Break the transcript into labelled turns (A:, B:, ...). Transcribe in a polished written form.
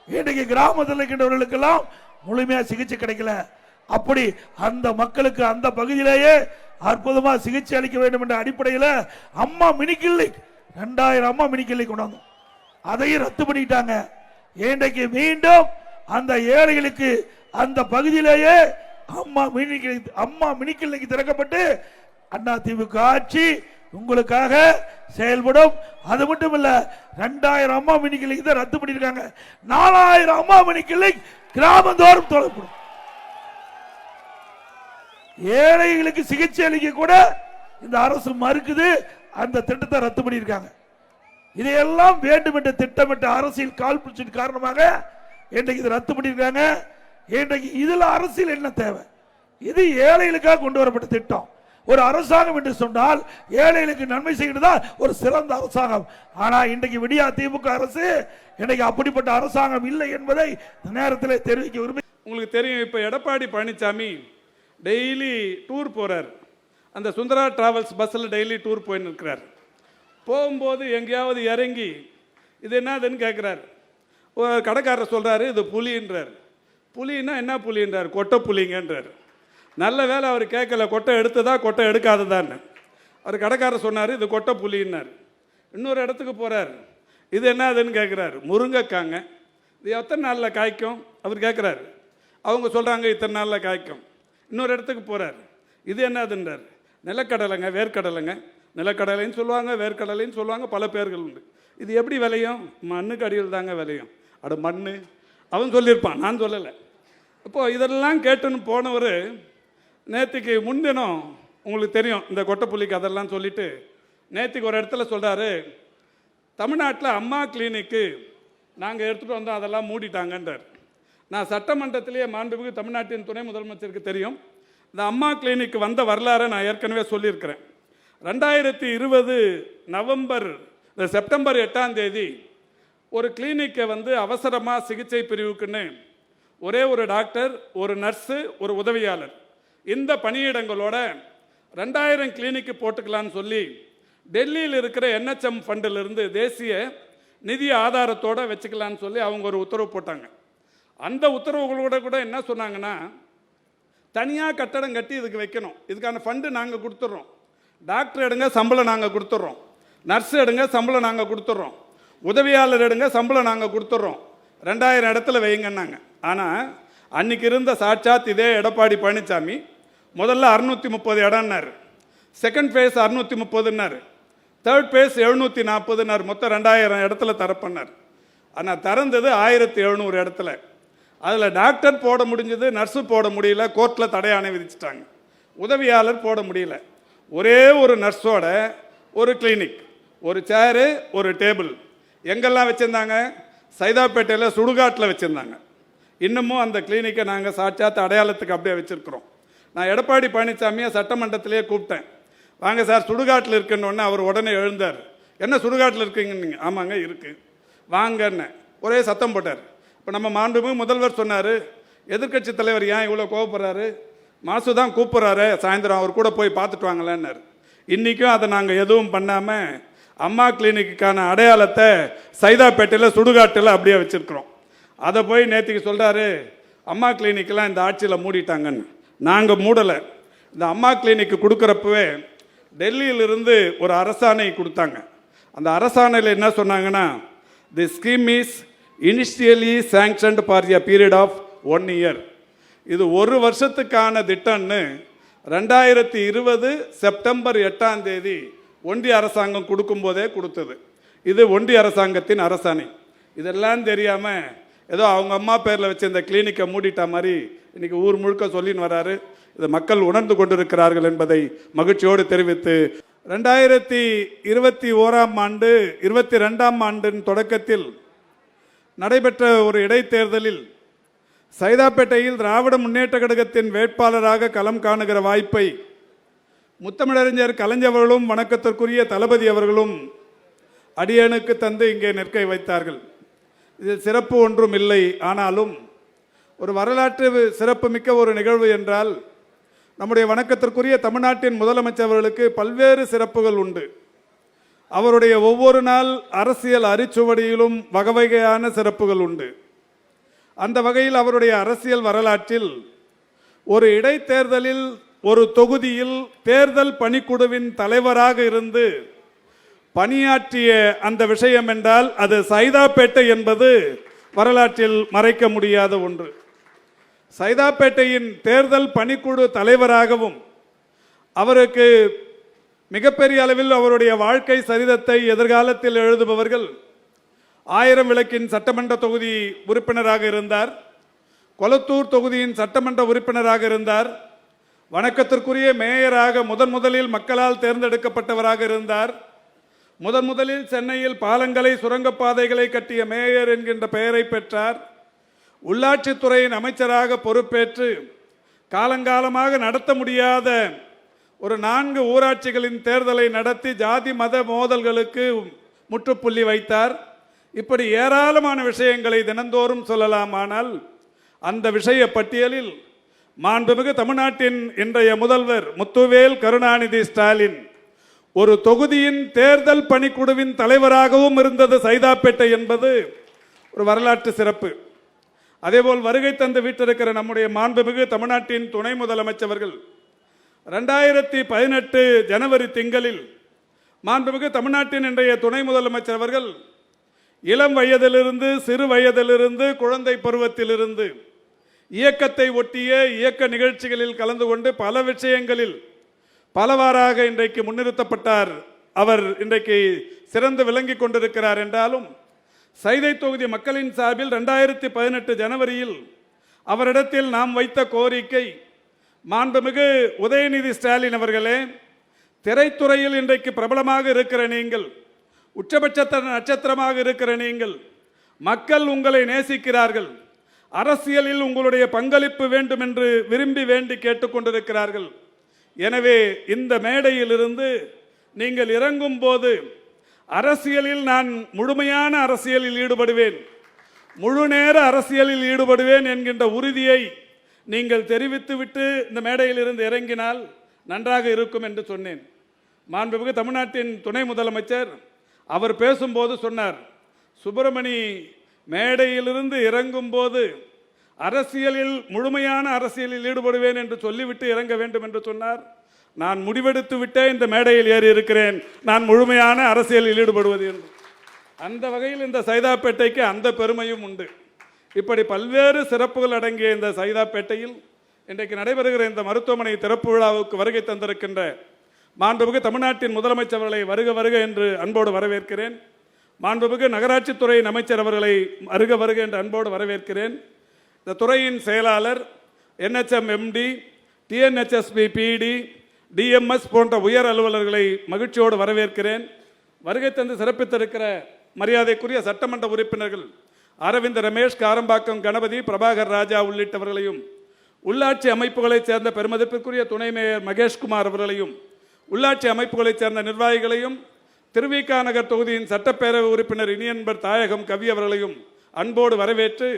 A: இன்றைக்கு கிராமத்தில் இருக்கின்றவர்களுக்கெல்லாம் முழுமையா சிகிச்சை கிடைக்கல. அப்படி அந்த மக்களுக்கு அந்த பகுதியிலேயே அற்புதமா சிகிச்சை அளிக்க வேண்டும் என்ற அடிப்படையில் அம்மா மினி கிளினிக் 2000 அம்மா மினி கிளினிக் கொண்டாந்தோம். அதையும் ரத்து பண்ணிட்டாங்க. இன்றைக்கு மீண்டும் அந்த ஏழைகளுக்கு அந்த பகுதியிலேயே அம்மா மினி கிளினிக் திறக்கப்பட்டு அதிமுக ஆட்சி உங்களுக்காக செயல்படும். அது மட்டும் இல்ல, 2000 அம்மா மினி கிளினிக் தான் ரத்து பண்ணிருக்காங்க. 4000 அம்மா மினி கிளினிக் கிராமந்தோறும் தொடரப்படும். ஏழைகளுக்கு சிகிச்சை அளிக்க கூட இந்த அரசு மறுக்குது. அந்த திட்டத்தை ரத்து பண்ணியிருக்காங்க. இதையெல்லாம் வேண்டும் என்ற திட்டமிட்ட அரசியல் காழ்ப்புணர்ச்சியின் காரணமாக இன்றைக்கு இதை ரத்து பண்ணியிருக்காங்க. இன்றைக்கு இதுல அரசியல் என்ன தேவை? இது ஏழைகளுக்காக கொண்டு வரப்பட்ட திட்டம். ஒரு அரசாங்கம் என்று சொன்னால் ஏழைகளுக்கு நன்மை செய்கிறதா ஒரு சிறந்த அரசாங்கம். ஆனா இன்றைக்கு விடியா திமுக அரசு இன்னைக்கு அப்படிப்பட்ட அரசாங்கம் இல்லை என்பதை நேரத்தில் தெரிவிக்க விரும்பி.
B: உங்களுக்கு தெரியும், இப்ப எடப்பாடி பழனிசாமி டெய்லி டூர் போறார். அந்த சுந்தரா டிராவல்ஸ் பஸ்ஸில் டெய்லி டூர் போயின்னு இருக்கிறார். போகும்போது எங்கேயாவது இறங்கி இது என்னதுன்னு கேட்குறாரு. கடைக்காரர் சொல்கிறாரு இது புலின்றார். புலின்னா என்ன புலின்றார்? கொட்டை புலிங்கன்றார். நல்ல வேலை அவர் கேட்கல, கொட்டை எடுத்ததா கொட்டை எடுக்காததான்னு. அவர் கடைக்காரர் சொன்னார் இது கொட்டை புலின்னார். இன்னொரு இடத்துக்கு போகிறார். இது என்னதுன்னு கேட்குறாரு. முருங்கைக்காங்க. இது எத்தனை நாளில் காய்க்கும் அவர் கேட்குறாரு. அவங்க சொல்கிறாங்க இத்தனை நாளில் காய்க்கும். இன்னொரு இடத்துக்கு போகிறார். இது என்னதுன்றார். நிலக்கடலைங்க, வேர்க்கடலைங்க. நிலக்கடலைன்னு சொல்லுவாங்க, வேர்க்கடலைன்னு சொல்லுவாங்க, பல பேர்கள் உண்டு. இது எப்படி விளையும்? மண்ணுக்கு அடியில் தாங்க விளையும். அட மண் அவன் சொல்லியிருப்பான், நான் சொல்லலை. இப்போது இதெல்லாம் கேட்டுன்னு போனவர் நேற்றுக்கு முன்தினம் உங்களுக்கு தெரியும் இந்த கொட்டைப்புள்ளிக்கு அதெல்லாம் சொல்லிவிட்டு நேற்றுக்கு ஒரு இடத்துல சொல்கிறாரு, தமிழ்நாட்டில் அம்மா கிளினிக்கு நாங்கள் எடுத்துகிட்டு வந்தோம், அதெல்லாம் மூடிட்டாங்கன்றார். நான் சட்டமன்றத்திலேயே மாண்புமிகு தமிழ்நாட்டின் துணை முதலமைச்சருக்கு தெரியும். இந்த அம்மா கிளினிக் வந்த வரலாறை நான் ஏற்கனவே சொல்லியிருக்கிறேன். 2020 செப்டம்பர் 8ஆம் தேதி ஒரு கிளினிக்கை அவசரமாக சிகிச்சை பிரிவுக்குன்னு ஒரே ஒரு டாக்டர், ஒரு நர்ஸு, ஒரு உதவியாளர், இந்த பணியிடங்களோட 2000 கிளினிக்கு போட்டுக்கலான்னு சொல்லி டெல்லியில் இருக்கிற NHM ஃபண்டிலிருந்து தேசிய நிதி ஆதாரத்தோடு வச்சுக்கலான்னு சொல்லி அவங்க ஒரு உத்தரவு போட்டாங்க. அந்த உத்தரவுகளோட கூட என்ன சொன்னாங்கன்னா, தனியாக கட்டடம் கட்டி இதுக்கு வைக்கணும், இதுக்கான ஃபண்டு நாங்கள் கொடுத்துட்றோம், டாக்டர் எடுங்க சம்பளம் நாங்கள் கொடுத்துட்றோம், நர்ஸ் எடுங்க சம்பளம் நாங்கள் கொடுத்துட்றோம், உதவியாளர் எடுங்க சம்பளம் நாங்கள் கொடுத்துட்றோம், 2000 இடத்துல வைங்கன்னாங்க. ஆனால் அன்றைக்கி இருந்த சாட்சாத் இதே எடப்பாடி பழனிசாமி முதல்ல 630 இடம்னார், செகண்ட் ஃபேஸ் 630ன்னார், தேர்ட் ஃபேஸ் 740ன்னார், மொத்தம் 2000 இடத்துல தரப்பண்ணார். ஆனால் திறந்தது 1700 இடத்துல. அதில் டாக்டர் போட முடிஞ்சது, நர்ஸு போட முடியல, கோர்ட்டில் தடையாணை விதிச்சிட்டாங்க. உதவியாளர் போட முடியல. ஒரே ஒரு நர்ஸோட ஒரு கிளினிக், ஒரு சேரு, ஒரு டேபிள். எங்கெல்லாம் வச்சுருந்தாங்க? சைதாப்பேட்டையில் சுடுகாட்டில் வச்சுருந்தாங்க. இன்னமும் அந்த கிளினிக்கை நாங்கள் சாட்சாத் அடையாளத்துக்கு அப்படியே வச்சுருக்குறோம். நான் எடப்பாடி பழனிசாமியை சட்டமன்றத்திலேயே கூப்பிட்டேன், வாங்க சார் சுடுகாட்டில் இருக்குன்னு. அவர் உடனே எழுந்தார். என்ன சுடுகாட்டில் இருக்குங்க நீங்கள்? ஆமாங்க இருக்குது, வாங்கன்னு ஒரே சத்தம் போட்டார். இப்போ நம்ம மாண்புமிகு முதல்வர் சொன்னார், எதிர்க்கட்சி தலைவர் ஏன் இவ்வளோ கோவப்படுறாரு, மாசு தான் கூப்பிட்றாரு, சாயந்தரம் அவர் கூட போய் பார்த்துட்டு வாங்கலன்னார். இன்றைக்கும் அதை நாங்கள் எதுவும் பண்ணாமல் அம்மா கிளினிக்குக்கான அடையாளத்தை சைதாப்பேட்டையில் சுடுகாட்டில் அப்படியே வச்சுருக்குறோம். அதை போய் நேற்றுக்கு சொல்கிறாரு, அம்மா கிளினிக்கெலாம் இந்த ஆட்சியில் மூடிட்டாங்கன்னு. நாங்கள் மூடலை. இந்த அம்மா கிளினிக்கு கொடுக்குறப்பவே டெல்லியிலிருந்து ஒரு அரசாணை கொடுத்தாங்க. அந்த அரசாணையில் என்ன சொன்னாங்கன்னா, the scheme is initially sanctioned for a period of 1 year. இது 1 வருஷத்துக்கான திட்டம்னு 2020 செப்டம்பர் 8ஆம் தேதி ஒன்றிய அரசாங்கம் கொடுக்கும்போதே கொடுத்தது. இது ஒன்றிய அரசாங்கத்தின் அரசாணை. இதெல்லாம் தெரியாமல் ஏதோ அவங்க அம்மா பேரில் வச்சு இந்த கிளினிக்கை மூடிட்ட மாதிரி இன்றைக்கி ஊர் முழுக்க சொல்லின்னு வராரு. இதை மக்கள் உணர்ந்து கொண்டிருக்கிறார்கள் என்பதை மகிழ்ச்சியோடு தெரிவித்து, 2021ஆம் ஆண்டு 22ஆம் ஆண்டின் தொடக்கத்தில் நடைபெற்ற ஒரு இடைத்தேர்தலில் சைதாப்பேட்டையில் திராவிட முன்னேற்ற கழகத்தின் வேட்பாளராக களம் காணுகிற வாய்ப்பை முத்தமிழறிஞர் கலைஞர்களும் வணக்கத்திற்குரிய தளபதி அவர்களும் அடியனுக்கு தந்து இங்கே நிற்க வைத்தார்கள். இதில் சிறப்பு ஒன்றும் இல்லை. ஆனாலும் ஒரு வரலாற்று சிறப்புமிக்க ஒரு நிகழ்வு என்றால் நம்முடைய வணக்கத்திற்குரிய தமிழ்நாட்டின் முதலமைச்சர் அவர்களுக்கு பல்வேறு சிறப்புகள் உண்டு. அவருடைய ஒவ்வொரு நாள் அரசியல் அரிச்சுவடியிலும் வகை வகையான சிறப்புகள் உண்டு. அந்த வகையில் அவருடைய அரசியல் வரலாற்றில் ஒரு இடைத்தேர்தலில் ஒரு தொகுதியில் தேர்தல் பணிக்குழுவின் தலைவராக இருந்து பணியாற்றிய அந்த விஷயம் என்றால் அது சைதாப்பேட்டை என்பது வரலாற்றில் மறைக்க முடியாத ஒன்று. சைதாப்பேட்டையின் தேர்தல் பணிக்குழு தலைவராகவும் அவருக்கு மிகப்பெரிய அளவில் அவருடைய வாழ்க்கை சரிதத்தை எதிர்காலத்தில் எழுதுபவர்கள் 1000 விளக்கின் சட்டமன்ற தொகுதி உறுப்பினராக இருந்தார், கொளத்தூர் தொகுதியின் சட்டமன்ற உறுப்பினராக இருந்தார், வணக்கத்திற்குரிய மேயராக முதலில் மக்களால் தேர்ந்தெடுக்கப்பட்டவராக இருந்தார், முதலில் சென்னையில் பாலங்களை சுரங்கப்பாதைகளை கட்டிய மேயர் என்கின்ற பெயரை பெற்றார், உள்ளாட்சித்துறையின் அமைச்சராக பொறுப்பேற்று காலங்காலமாக நடத்த முடியாத ஒரு 4 ஊராட்சிகளின் தேர்தலை நடத்தி ஜாதி மத மோதல்களுக்கு முற்றுப்புள்ளி வைத்தார். இப்படி ஏராளமான விஷயங்களை தினந்தோறும் சொல்லலாமானால் அந்த விஷய பட்டியலில் மாண்புமிகு தமிழ்நாட்டின் இன்றைய முதல்வர் முத்துவேல் கருணாநிதி ஸ்டாலின் ஒரு தொகுதியின் தேர்தல் பணிக்குழுவின் தலைவராகவும் இருந்தது சைதாப்பேட்டை என்பது ஒரு வரலாற்று சிறப்பு. அதேபோல் வருகை தந்து வீட்டிருக்கிற நம்முடைய மாண்புமிகு தமிழ்நாட்டின் துணை முதலமைச்சர்கள் 2018 ஜனவரி திங்களில் மாண்புமிகு தமிழ்நாட்டின் இன்றைய துணை முதலமைச்சர் அவர்கள் இளம் வயதிலிருந்து சிறு வயதிலிருந்து குழந்தை பருவத்திலிருந்து இயக்கத்தை ஒட்டிய இயக்க நிகழ்ச்சிகளில் கலந்து கொண்டு பல விஷயங்களில் பலவாறாக இன்றைக்கு முன்னிறுத்தப்பட்டார். அவர் இன்றைக்கு சிறந்து விளங்கி கொண்டிருக்கிறார் என்றாலும் சைதை தொகுதி மக்களின் சார்பில் 2018 ஜனவரியில் அவரிடத்தில் நாம் வைத்த கோரிக்கை, மாண்புமிகு உதயநிதி ஸ்டாலின் அவர்களே, திரைத்துறையில் இன்றைக்கு பிரபலமாக இருக்கிற நீங்கள், உச்சபட்ச நட்சத்திரமாக இருக்கிற நீங்கள், மக்கள் உங்களை நேசிக்கிறார்கள், அரசியலில் உங்களுடைய பங்களிப்பு வேண்டும் என்று விரும்பி வேண்டி கேட்டுக்கொண்டிருக்கிறார்கள். எனவே இந்த மேடையிலிருந்து நீங்கள் இறங்கும் போது அரசியலில் நான் முழுமையான அரசியலில் ஈடுபடுவேன், முழு நேர அரசியலில் ஈடுபடுவேன் என்கின்ற உறுதியை நீங்கள் தெரிவித்துவிட்டு இந்த மேடையில் இருந்து இறங்கினால் நன்றாக இருக்கும் என்று சொன்னேன். மாண்புமிகு தமிழ்நாட்டின் துணை முதலமைச்சர் அவர் பேசும்போது சொன்னார், சுப்பிரமணி மேடையிலிருந்து இறங்கும் போது அரசியலில் முழுமையான அரசியலில் ஈடுபடுவேன் என்று சொல்லிவிட்டு இறங்க வேண்டும் என்று சொன்னார். நான் முடிவெடுத்து விட்டே இந்த மேடையில் ஏறி இருக்கிறேன், நான் முழுமையான அரசியலில் ஈடுபடுவது என்று. அந்த வகையில் இந்த சைதாப்பேட்டைக்கு அந்த பெருமையும் உண்டு. இப்படி பல்வேறு சிறப்புகள் அடங்கிய இந்த சைதாப்பேட்டையில் இன்றைக்கு நடைபெறுகிற இந்த மருத்துவமனை திறப்பு விழாவுக்கு வருகை தந்திருக்கின்ற மாண்புமிகு தமிழ்நாட்டின் முதலமைச்சர் அவர்களை வருக வருக என்று அன்போடு வரவேற்கிறேன். மாண்புமிகு நகராட்சித்துறை அமைச்சர் அவர்களை வருக வருக என்று அன்போடு வரவேற்கிறேன். இந்த துறையின் செயலாளர், NHM MD, TNHSP PD, DMS போன்ற உயர் அலுவலர்களை மகிழ்ச்சியோடு வரவேற்கிறேன். வருகை தந்து சிறப்பித்திருக்கிற மரியாதைக்குரிய சட்டமன்ற உறுப்பினர்கள் அரவிந்த் ரமேஷ், காரம்பாக்கம் கணபதி, பிரபாகர் ராஜா உள்ளிட்டவர்களையும், உள்ளாட்சி அமைப்புகளைச் சேர்ந்த பெருமதிப்பிற்குரிய துணை மேயர் மகேஷ்குமார் அவர்களையும், உள்ளாட்சி அமைப்புகளைச் சேர்ந்த நிர்வாகிகளையும், திருவிக நகர் தொகுதியின் சட்டப்பேரவை உறுப்பினர் இனியன்பர் தாயகம் கவி அவர்களையும் அன்போடு வரவேற்று